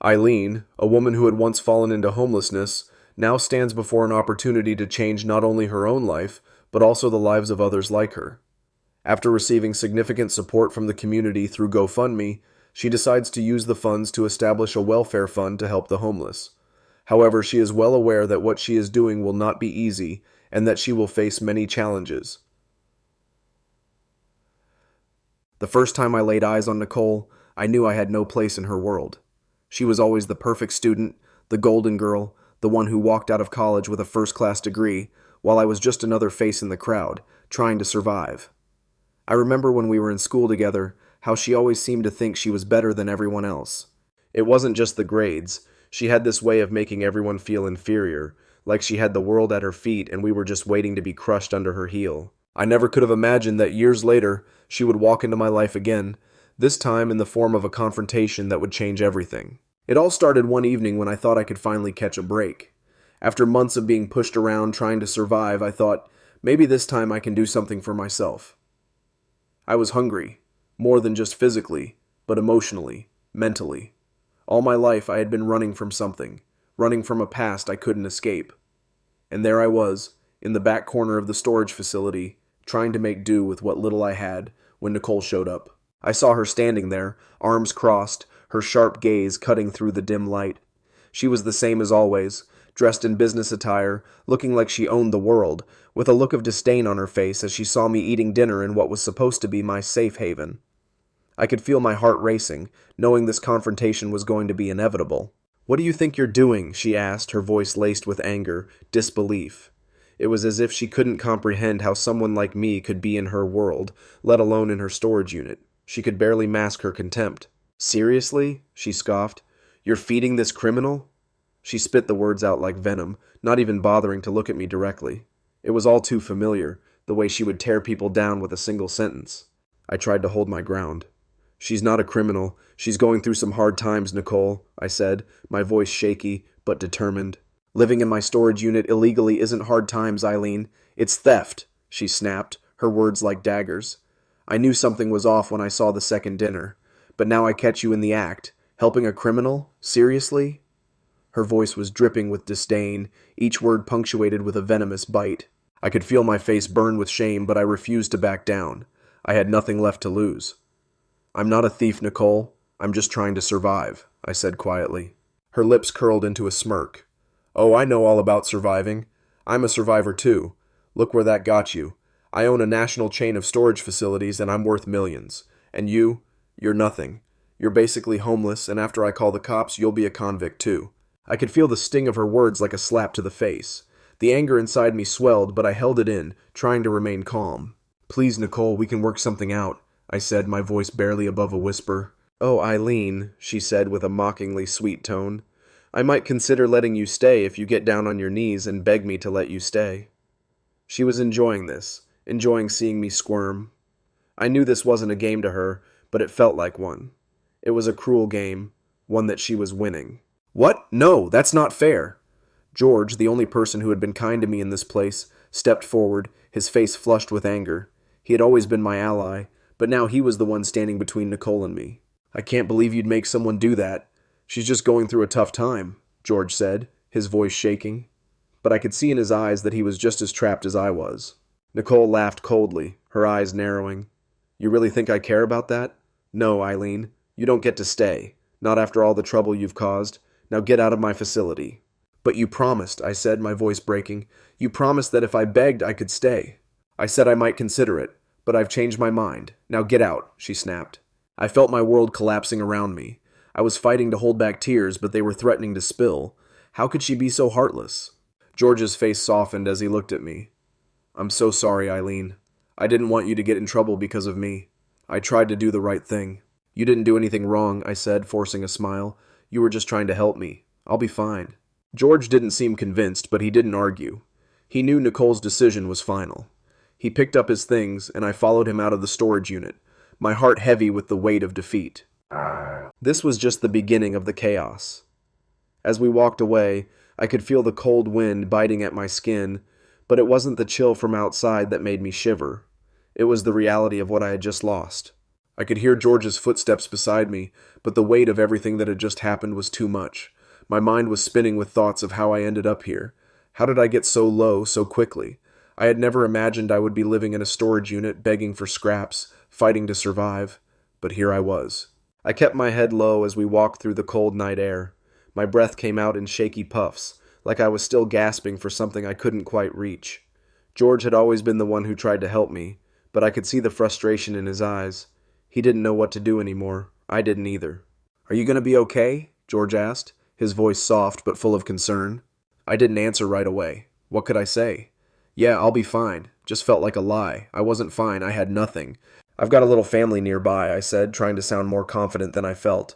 Eileen, a woman who had once fallen into homelessness, now stands before an opportunity to change not only her own life, but also the lives of others like her. After receiving significant support from the community through GoFundMe, she decides to use the funds to establish a welfare fund to help the homeless. However, she is well aware that what she is doing will not be easy and that she will face many challenges. The first time I laid eyes on Nicole, I knew I had no place in her world. She was always the perfect student, the golden girl, the one who walked out of college with a first-class degree, while I was just another face in the crowd, trying to survive. I remember when we were in school together, how she always seemed to think she was better than everyone else. It wasn't just the grades. She had this way of making everyone feel inferior, like she had the world at her feet and we were just waiting to be crushed under her heel. I never could have imagined that years later, she would walk into my life again, this time in the form of a confrontation that would change everything. It all started one evening when I thought I could finally catch a break. After months of being pushed around trying to survive, I thought, maybe this time I can do something for myself. I was hungry, more than just physically, but emotionally, mentally. All my life I had been running from something, running from a past I couldn't escape. And there I was, in the back corner of the storage facility, trying to make do with what little I had, when Nicole showed up. I saw her standing there, arms crossed, her sharp gaze cutting through the dim light. She was the same as always, dressed in business attire, looking like she owned the world, with a look of disdain on her face as she saw me eating dinner in what was supposed to be my safe haven. I could feel my heart racing, knowing this confrontation was going to be inevitable. "What do you think you're doing?" she asked, her voice laced with anger, disbelief. It was as if she couldn't comprehend how someone like me could be in her world, let alone in her storage unit. She could barely mask her contempt. "Seriously?" she scoffed. "You're feeding this criminal?" She spit the words out like venom, not even bothering to look at me directly. It was all too familiar, the way she would tear people down with a single sentence. I tried to hold my ground. "She's not a criminal. She's going through some hard times, Nicole," I said, my voice shaky, but determined. "Living in my storage unit illegally isn't hard times, Eileen. It's theft," she snapped, her words like daggers. "I knew something was off when I saw the second dinner. But now I catch you in the act. Helping a criminal? Seriously?" Her voice was dripping with disdain, each word punctuated with a venomous bite. I could feel my face burn with shame, but I refused to back down. I had nothing left to lose. "I'm not a thief, Nicole. I'm just trying to survive," I said quietly. Her lips curled into a smirk. "Oh, I know all about surviving. I'm a survivor too. Look where that got you. I own a national chain of storage facilities and I'm worth millions. And you're nothing. You're basically homeless, and after I call the cops, you'll be a convict too." I could feel the sting of her words like a slap to the face. The anger inside me swelled, but I held it in, trying to remain calm. "Please, Nicole, we can work something out," I said, my voice barely above a whisper. "Oh, Eileen," she said with a mockingly sweet tone. "I might consider letting you stay if you get down on your knees and beg me to let you stay." She was enjoying this, enjoying seeing me squirm. I knew this wasn't a game to her, but it felt like one. It was a cruel game, one that she was winning. "What? No, that's not fair." George, the only person who had been kind to me in this place, stepped forward, his face flushed with anger. He had always been my ally, but now he was the one standing between Nicole and me. "I can't believe you'd make someone do that. She's just going through a tough time," George said, his voice shaking. But I could see in his eyes that he was just as trapped as I was. Nicole laughed coldly, her eyes narrowing. "You really think I care about that? No, Eileen, you don't get to stay. Not after all the trouble you've caused. Now get out of my facility." "But you promised," I said, my voice breaking. "You promised that if I begged, I could stay." "I said I might consider it, but I've changed my mind. Now get out," she snapped. I felt my world collapsing around me. I was fighting to hold back tears, but they were threatening to spill. How could she be so heartless? George's face softened as he looked at me. "I'm so sorry, Eileen. I didn't want you to get in trouble because of me. I tried to do the right thing." "You didn't do anything wrong," I said, forcing a smile. "You were just trying to help me. I'll be fine." George didn't seem convinced, but he didn't argue. He knew Nicole's decision was final. He picked up his things, and I followed him out of the storage unit, my heart heavy with the weight of defeat. This was just the beginning of the chaos. As we walked away, I could feel the cold wind biting at my skin, but it wasn't the chill from outside that made me shiver. It was the reality of what I had just lost. I could hear George's footsteps beside me, but the weight of everything that had just happened was too much. My mind was spinning with thoughts of how I ended up here. How did I get so low so quickly? I had never imagined I would be living in a storage unit, begging for scraps, fighting to survive. But here I was. I kept my head low as we walked through the cold night air. My breath came out in shaky puffs, like I was still gasping for something I couldn't quite reach. George had always been the one who tried to help me, but I could see the frustration in his eyes. He didn't know what to do anymore. I didn't either. "Are you going to be okay?" George asked, his voice soft but full of concern. I didn't answer right away. What could I say? "Yeah, I'll be fine." Just felt like a lie. I wasn't fine. I had nothing. "I've got a little family nearby," I said, trying to sound more confident than I felt.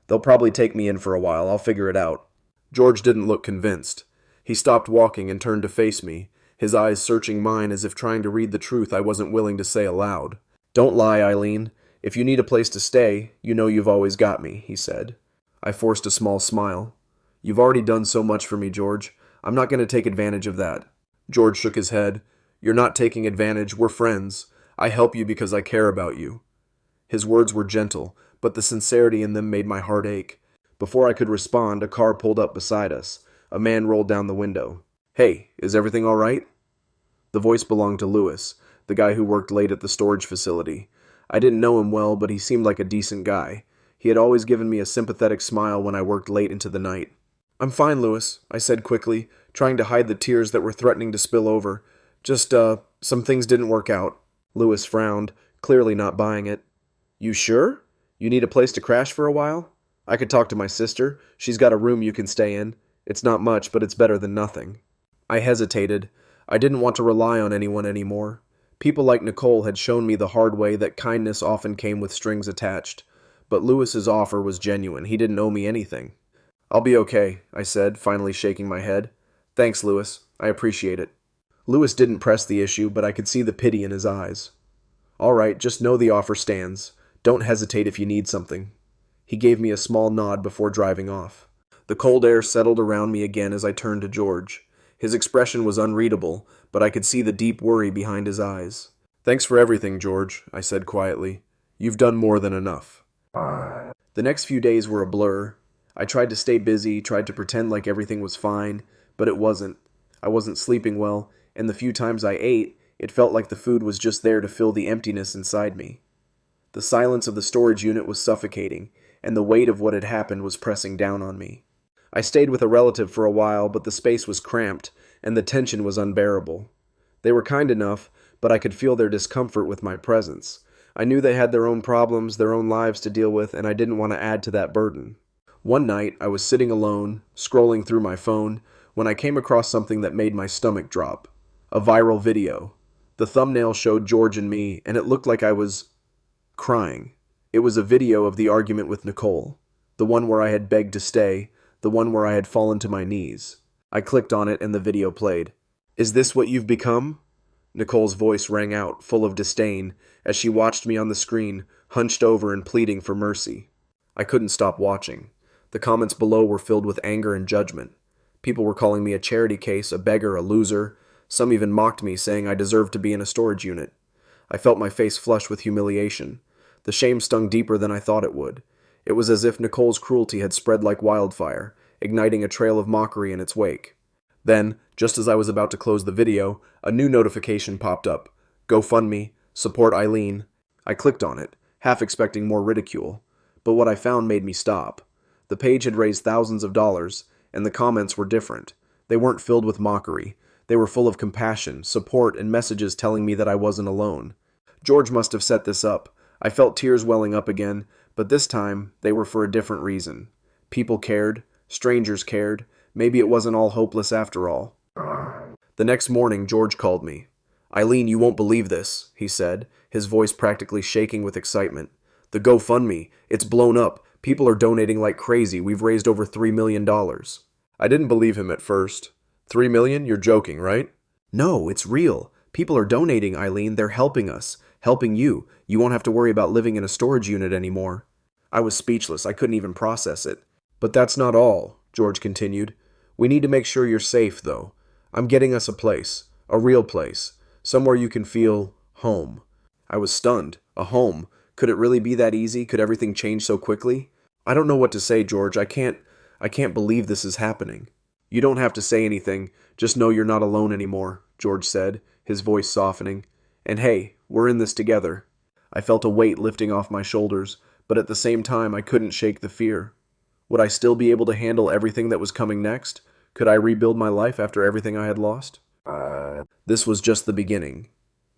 "They'll probably take me in for a while. I'll figure it out." George didn't look convinced. He stopped walking and turned to face me, his eyes searching mine as if trying to read the truth I wasn't willing to say aloud. "Don't lie, Eileen. If you need a place to stay, you know you've always got me," he said. I forced a small smile. "You've already done so much for me, George. I'm not going to take advantage of that." George shook his head. "You're not taking advantage. We're friends. I help you because I care about you." His words were gentle, but the sincerity in them made my heart ache. Before I could respond, a car pulled up beside us. A man rolled down the window. "Hey, is everything all right?" The voice belonged to Lewis, the guy who worked late at the storage facility. I didn't know him well, but he seemed like a decent guy. He had always given me a sympathetic smile when I worked late into the night. "I'm fine, Lewis," I said quickly, trying to hide the tears that were threatening to spill over. Just, some things didn't work out." Lewis frowned, clearly not buying it. "You sure? You need a place to crash for a while? I could talk to my sister. She's got a room you can stay in. It's not much, but it's better than nothing." I hesitated. I didn't want to rely on anyone anymore. People like Nicole had shown me the hard way that kindness often came with strings attached. But Lewis's offer was genuine. He didn't owe me anything. "I'll be okay," I said, finally shaking my head. "Thanks, Lewis. I appreciate it." Lewis didn't press the issue, but I could see the pity in his eyes. "All right, just know the offer stands. Don't hesitate if you need something." He gave me a small nod before driving off. The cold air settled around me again as I turned to George. His expression was unreadable, but I could see the deep worry behind his eyes. "Thanks for everything, George," I said quietly. "You've done more than enough." The next few days were a blur. I tried to stay busy, tried to pretend like everything was fine, but it wasn't. I wasn't sleeping well, and the few times I ate, it felt like the food was just there to fill the emptiness inside me. The silence of the storage unit was suffocating, and the weight of what had happened was pressing down on me. I stayed with a relative for a while, but the space was cramped, and the tension was unbearable. They were kind enough, but I could feel their discomfort with my presence. I knew they had their own problems, their own lives to deal with, and I didn't want to add to that burden. One night, I was sitting alone, scrolling through my phone, when I came across something that made my stomach drop. A viral video. The thumbnail showed George and me, and it looked like I was crying. It was a video of the argument with Nicole, the one where I had begged to stay, the one where I had fallen to my knees. I clicked on it and the video played. "Is this what you've become?" Nicole's voice rang out, full of disdain, as she watched me on the screen, hunched over and pleading for mercy. I couldn't stop watching. The comments below were filled with anger and judgment. People were calling me a charity case, a beggar, a loser. Some even mocked me, saying I deserved to be in a storage unit. I felt my face flush with humiliation. The shame stung deeper than I thought it would. It was as if Nicole's cruelty had spread like wildfire, igniting a trail of mockery in its wake. Then, just as I was about to close the video, a new notification popped up. GoFundMe, support Eileen. I clicked on it, half expecting more ridicule. But what I found made me stop. The page had raised thousands of dollars, and the comments were different. They weren't filled with mockery. They were full of compassion, support, and messages telling me that I wasn't alone. George must have set this up. I felt tears welling up again, but this time they were for a different reason. People cared. Strangers cared. Maybe it wasn't all hopeless after all. The next morning, George called me. "Eileen, you won't believe this," he said, his voice practically shaking with excitement. "The GoFundMe, it's blown up. People are donating like crazy. We've raised over $3 million. I didn't believe him at first. $3 million? You're joking, right? "No, it's real. People are donating, Eileen. They're helping us. Helping you. You won't have to worry about living in a storage unit anymore." I was speechless. I couldn't even process it. "But that's not all," George continued. "We need to make sure you're safe, though. I'm getting us a place. A real place. Somewhere you can feel home." I was stunned. A home. Could it really be that easy? Could everything change so quickly? I don't know what to say, George. I can't believe this is happening. You don't have to say anything. Just know you're not alone anymore, George said, his voice softening. And hey, we're in this together. I felt a weight lifting off my shoulders, but at the same time I couldn't shake the fear. Would I still be able to handle everything that was coming next? Could I rebuild my life after everything I had lost? This was just the beginning.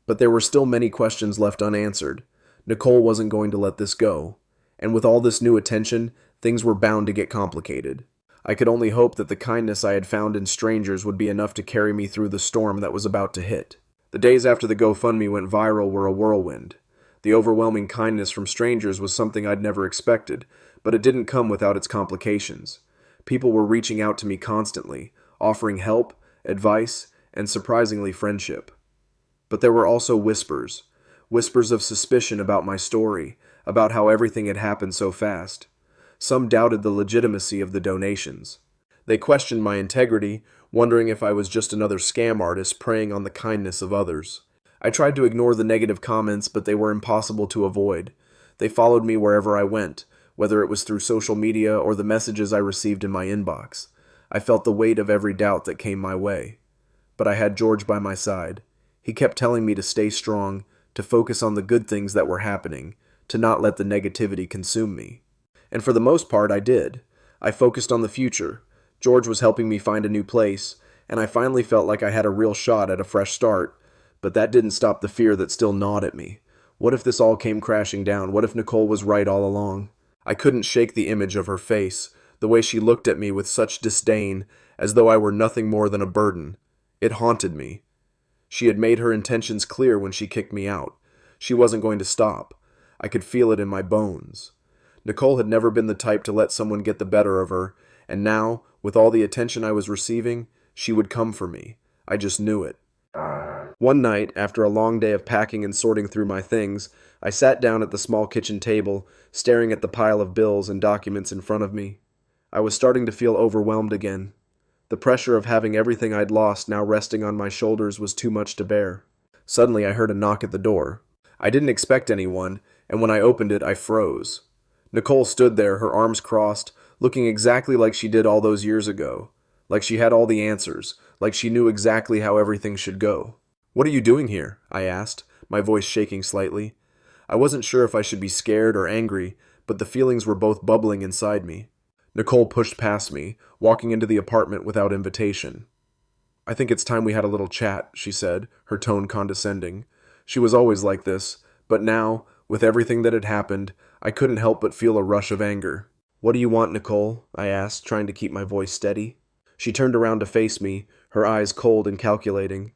But there were still many questions left unanswered. Nicole wasn't going to let this go. And with all this new attention, things were bound to get complicated. I could only hope that the kindness I had found in strangers would be enough to carry me through the storm that was about to hit. The days after the GoFundMe went viral were a whirlwind. The overwhelming kindness from strangers was something I'd never expected, but it didn't come without its complications. People were reaching out to me constantly, offering help, advice, and surprisingly friendship. But there were also whispers of suspicion about my story, about how everything had happened so fast. Some doubted the legitimacy of the donations. They questioned my integrity, wondering if I was just another scam artist preying on the kindness of others. I tried to ignore the negative comments, but they were impossible to avoid. They followed me wherever I went, whether it was through social media or the messages I received in my inbox. I felt the weight of every doubt that came my way. But I had George by my side. He kept telling me to stay strong, to focus on the good things that were happening, to not let the negativity consume me. And for the most part, I did. I focused on the future. George was helping me find a new place, and I finally felt like I had a real shot at a fresh start. But that didn't stop the fear that still gnawed at me. What if this all came crashing down? What if Nicole was right all along? I couldn't shake the image of her face, the way she looked at me with such disdain, as though I were nothing more than a burden. It haunted me. She had made her intentions clear when she kicked me out. She wasn't going to stop. I could feel it in my bones. Nicole had never been the type to let someone get the better of her, and now, with all the attention I was receiving, she would come for me. I just knew it. One night, after a long day of packing and sorting through my things, I sat down at the small kitchen table, staring at the pile of bills and documents in front of me. I was starting to feel overwhelmed again. The pressure of having everything I'd lost now resting on my shoulders was too much to bear. Suddenly I heard a knock at the door. I didn't expect anyone, and when I opened it, I froze. Nicole stood there, her arms crossed, looking exactly like she did all those years ago. Like she had all the answers, like she knew exactly how everything should go. "What are you doing here?" I asked, my voice shaking slightly. I wasn't sure if I should be scared or angry, but the feelings were both bubbling inside me. Nicole pushed past me, walking into the apartment without invitation. "I think it's time we had a little chat," she said, her tone condescending. She was always like this, but now, with everything that had happened, I couldn't help but feel a rush of anger. "What do you want, Nicole?" I asked, trying to keep my voice steady. She turned around to face me, her eyes cold and calculating.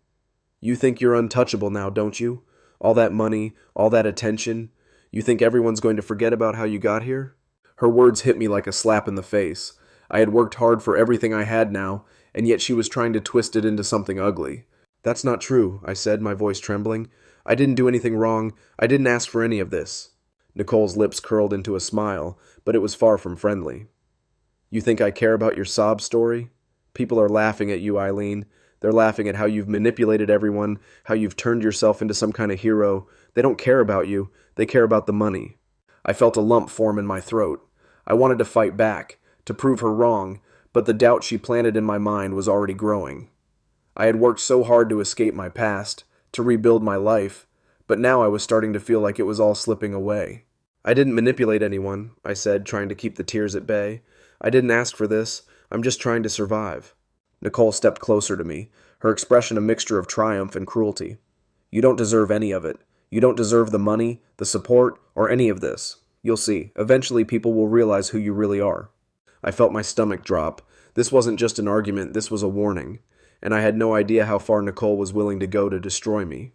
"You think you're untouchable now, don't you? All that money, all that attention. You think everyone's going to forget about how you got here?" Her words hit me like a slap in the face. I had worked hard for everything I had now, and yet she was trying to twist it into something ugly. "That's not true," I said, my voice trembling. "I didn't do anything wrong. I didn't ask for any of this." Nicole's lips curled into a smile, but it was far from friendly. "You think I care about your sob story? People are laughing at you, Eileen. They're laughing at how you've manipulated everyone, how you've turned yourself into some kind of hero. They don't care about you. They care about the money." I felt a lump form in my throat. I wanted to fight back, to prove her wrong, but the doubt she planted in my mind was already growing. I had worked so hard to escape my past, to rebuild my life, but now I was starting to feel like it was all slipping away. "I didn't manipulate anyone," I said, trying to keep the tears at bay. "I didn't ask for this. I'm just trying to survive." Nicole stepped closer to me, her expression a mixture of triumph and cruelty. "You don't deserve any of it. You don't deserve the money, the support, or any of this. You'll see. Eventually people will realize who you really are." I felt my stomach drop. This wasn't just an argument, this was a warning. And I had no idea how far Nicole was willing to go to destroy me.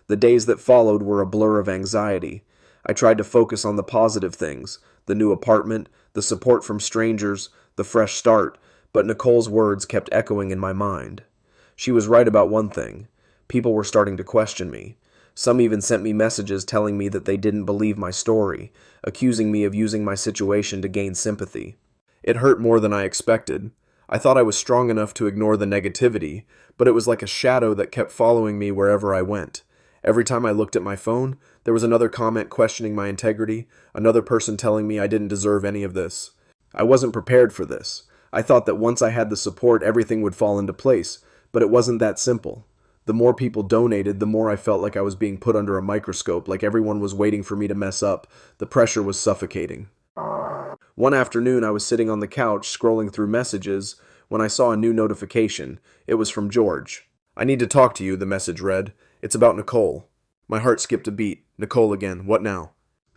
The days that followed were a blur of anxiety. I tried to focus on the positive things, the new apartment, the support from strangers, the fresh start, but Nicole's words kept echoing in my mind. She was right about one thing. People were starting to question me. Some even sent me messages telling me that they didn't believe my story, accusing me of using my situation to gain sympathy. It hurt more than I expected. I thought I was strong enough to ignore the negativity, but it was like a shadow that kept following me wherever I went. Every time I looked at my phone, there was another comment questioning my integrity, another person telling me I didn't deserve any of this. I wasn't prepared for this. I thought that once I had the support, everything would fall into place, but it wasn't that simple. The more people donated, the more I felt like I was being put under a microscope, like everyone was waiting for me to mess up. The pressure was suffocating. One afternoon, I was sitting on the couch, scrolling through messages, when I saw a new notification. It was from George. "I need to talk to you," the message read. "It's about Nicole." My heart skipped a beat. Nicole again. What now?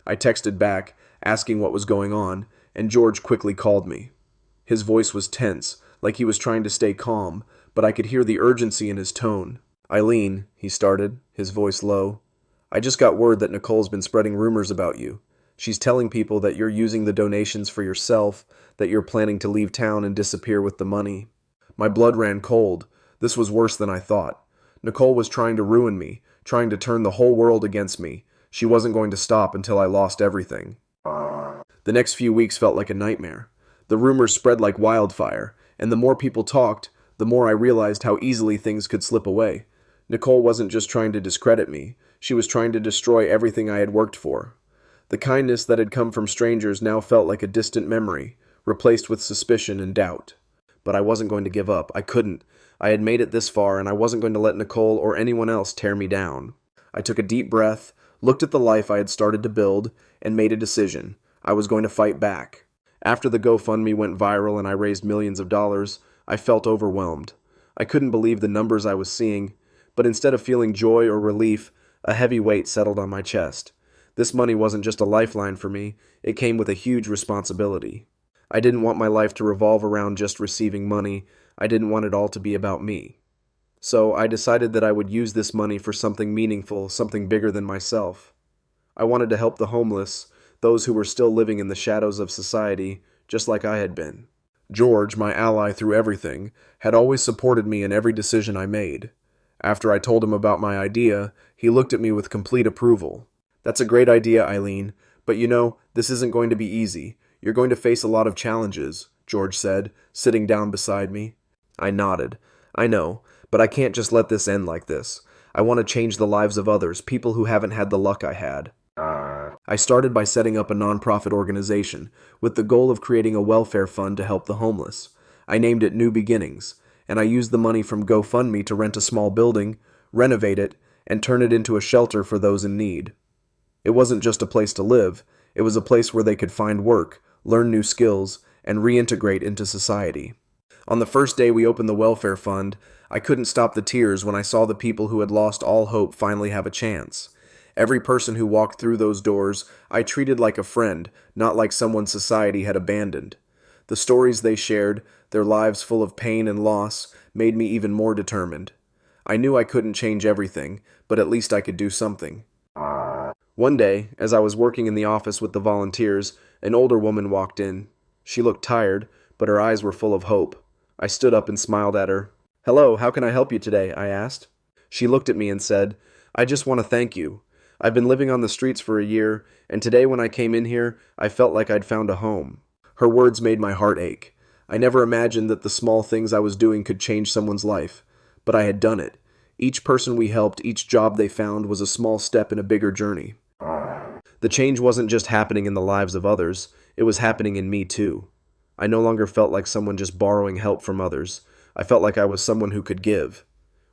I texted back, asking what was going on, and George quickly called me. His voice was tense, like he was trying to stay calm, but I could hear the urgency in his tone. "Eileen," he started, his voice low, "I just got word that Nicole's been spreading rumors about you. She's telling people that you're using the donations for yourself, that you're planning to leave town and disappear with the money." My blood ran cold. This was worse than I thought. Nicole was trying to ruin me, trying to turn the whole world against me. She wasn't going to stop until I lost everything. The next few weeks felt like a nightmare. The rumors spread like wildfire, and the more people talked, the more I realized how easily things could slip away. Nicole wasn't just trying to discredit me. She was trying to destroy everything I had worked for. The kindness that had come from strangers now felt like a distant memory, replaced with suspicion and doubt. But I wasn't going to give up. I couldn't. I had made it this far, and I wasn't going to let Nicole or anyone else tear me down. I took a deep breath, looked at the life I had started to build, and made a decision. I was going to fight back. After the GoFundMe went viral and I raised millions of dollars, I felt overwhelmed. I couldn't believe the numbers I was seeing, but instead of feeling joy or relief, a heavy weight settled on my chest. This money wasn't just a lifeline for me, it came with a huge responsibility. I didn't want my life to revolve around just receiving money. I didn't want it all to be about me. So I decided that I would use this money for something meaningful, something bigger than myself. I wanted to help the homeless, those who were still living in the shadows of society, just like I had been. George, my ally through everything, had always supported me in every decision I made. After I told him about my idea, he looked at me with complete approval. "That's a great idea, Eileen, but this isn't going to be easy. You're going to face a lot of challenges," George said, sitting down beside me. I nodded. "I know, but I can't just let this end like this. I want to change the lives of others, people who haven't had the luck I had." I started by setting up a nonprofit organization with the goal of creating a welfare fund to help the homeless. I named it New Beginnings, and I used the money from GoFundMe to rent a small building, renovate it, and turn it into a shelter for those in need. It wasn't just a place to live, it was a place where they could find work, learn new skills, and reintegrate into society. On the first day we opened the welfare fund, I couldn't stop the tears when I saw the people who had lost all hope finally have a chance. Every person who walked through those doors, I treated like a friend, not like someone society had abandoned. The stories they shared, their lives full of pain and loss, made me even more determined. I knew I couldn't change everything, but at least I could do something. One day, as I was working in the office with the volunteers, an older woman walked in. She looked tired, but her eyes were full of hope. I stood up and smiled at her. "Hello, how can I help you today?" I asked. She looked at me and said, "I just want to thank you. I've been living on the streets for a year, and today when I came in here, I felt like I'd found a home." Her words made my heart ache. I never imagined that the small things I was doing could change someone's life, but I had done it. Each person we helped, each job they found was a small step in a bigger journey. The change wasn't just happening in the lives of others, it was happening in me too. I no longer felt like someone just borrowing help from others. I felt like I was someone who could give.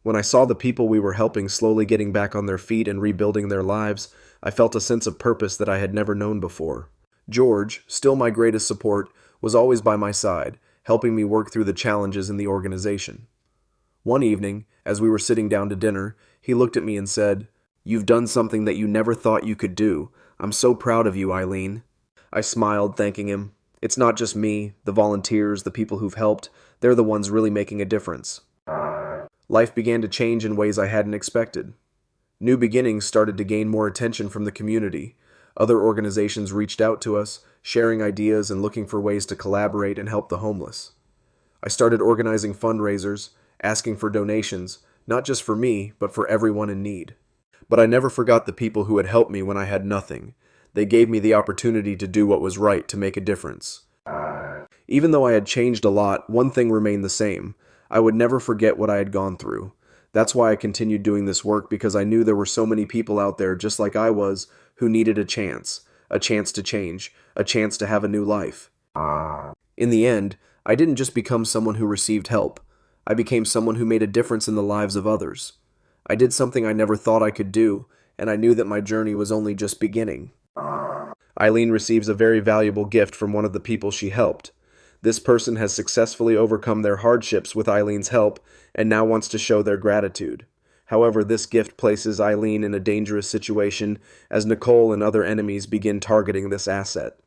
When I saw the people we were helping slowly getting back on their feet and rebuilding their lives, I felt a sense of purpose that I had never known before. George, still my greatest support, was always by my side, helping me work through the challenges in the organization. One evening, as we were sitting down to dinner, he looked at me and said, "You've done something that you never thought you could do. I'm so proud of you, Eileen." I smiled, thanking him. It's not just me, the volunteers, the people who've helped, they're the ones really making a difference. Life began to change in ways I hadn't expected. New Beginnings started to gain more attention from the community. Other organizations reached out to us, sharing ideas and looking for ways to collaborate and help the homeless. I started organizing fundraisers, asking for donations, not just for me, but for everyone in need. But I never forgot the people who had helped me when I had nothing. They gave me the opportunity to do what was right, to make a difference. Even though I had changed a lot, one thing remained the same. I would never forget what I had gone through. That's why I continued doing this work, because I knew there were so many people out there just like I was who needed a chance to change, a chance to have a new life. In the end, I didn't just become someone who received help. I became someone who made a difference in the lives of others. I did something I never thought I could do, and I knew that my journey was only just beginning. Eileen receives a very valuable gift from one of the people she helped. This person has successfully overcome their hardships with Eileen's help and now wants to show their gratitude. However, this gift places Eileen in a dangerous situation as Nicole and other enemies begin targeting this asset.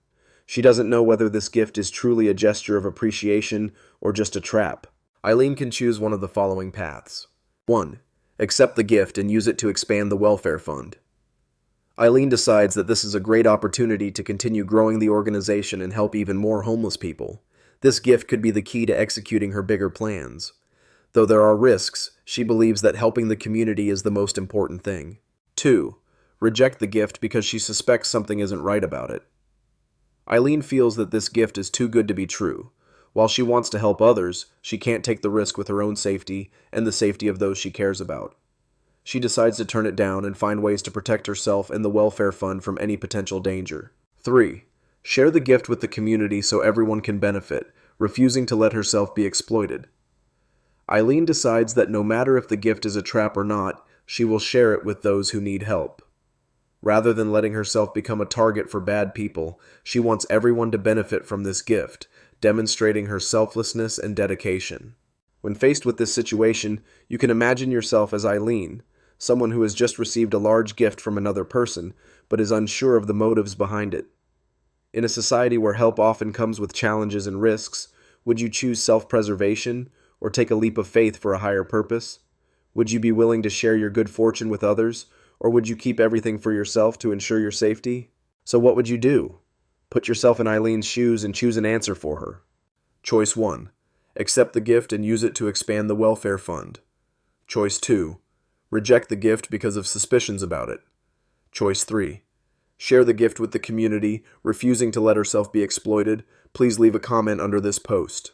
She doesn't know whether this gift is truly a gesture of appreciation or just a trap. Eileen can choose one of the following paths. 1. Accept the gift and use it to expand the welfare fund. Eileen decides that this is a great opportunity to continue growing the organization and help even more homeless people. This gift could be the key to executing her bigger plans. Though there are risks, she believes that helping the community is the most important thing. 2. Reject the gift because she suspects something isn't right about it. Eileen feels that this gift is too good to be true. While she wants to help others, she can't take the risk with her own safety and the safety of those she cares about. She decides to turn it down and find ways to protect herself and the welfare fund from any potential danger. 3. Share the gift with the community so everyone can benefit, refusing to let herself be exploited. Eileen decides that no matter if the gift is a trap or not, she will share it with those who need help. Rather than letting herself become a target for bad people, she wants everyone to benefit from this gift, demonstrating her selflessness and dedication. When faced with this situation, you can imagine yourself as Eileen, someone who has just received a large gift from another person, but is unsure of the motives behind it. In a society where help often comes with challenges and risks, would you choose self-preservation or take a leap of faith for a higher purpose? Would you be willing to share your good fortune with others, or would you keep everything for yourself to ensure your safety? So what would you do? Put yourself in Eileen's shoes and choose an answer for her. Choice 1. Accept the gift and use it to expand the welfare fund. Choice 2. Reject the gift because of suspicions about it. Choice 3. Share the gift with the community, refusing to let herself be exploited. Please leave a comment under this post.